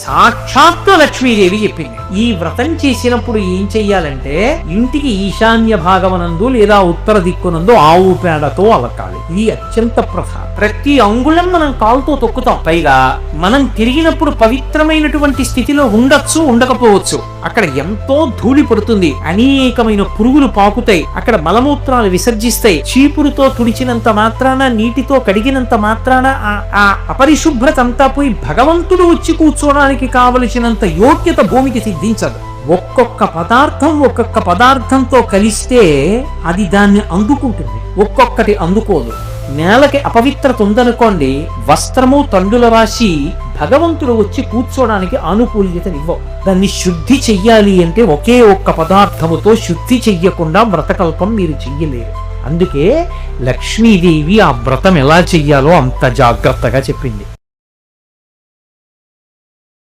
సాక్షాత్తు లక్ష్మీదేవి చెప్పింది. ఈ వ్రతం చేసినప్పుడు ఏం చెయ్యాలంటే ఇంటికి ఈశాన్య భాగమనందు లేదా ఉత్తర దిక్కునందు ఆవు పేడతో అలకాలి. ఇది అత్యంత ప్రధానం. ప్రతి అంగుళం మనం కాలుతో తొక్కుతాం. పైగా మనం తిరిగినప్పుడు పవిత్రమైనటువంటి స్థితిలో ఉండొచ్చు, ఉండకపోవచ్చు. అక్కడ ఎంతో ధూళి పడుతుంది, అనేకమైన పురుగులు పాకుతాయి, అక్కడ మలమూత్రాలు విసర్జిస్తాయి. చీపురుతో తుడిచినంత మాత్రాన, నీటితో కడిగినంత మాత్రాన ఆ అపరిశుభ్రత అంతా పోయి భగవంతుడు వచ్చి కూర్చోడానికి కావలసినంత యోగ్యత భూమికి సిద్ధించదు. ఒక్కొక్క పదార్థంతో కలిస్తే అది దాన్ని అందుకుంటుంది, ఒక్కొక్కటి అందుకోదు. నేలకి అపవిత్రత ఉందనుకోండి, వస్త్రము తండుల రాశి భగవంతుడు వచ్చి కూర్చోడానికి ఆనుకూల్యతనివ్వవు. దాన్ని శుద్ధి చెయ్యాలి అంటే ఒకే ఒక్క పదార్థముతో శుద్ధి చెయ్యకుండా వ్రతకల్పం మీరు చెయ్యలేరు. అందుకే లక్ష్మీదేవి ఆ వ్రతం ఎలా చెయ్యాలో అంత జాగ్రత్తగా చెప్పింది.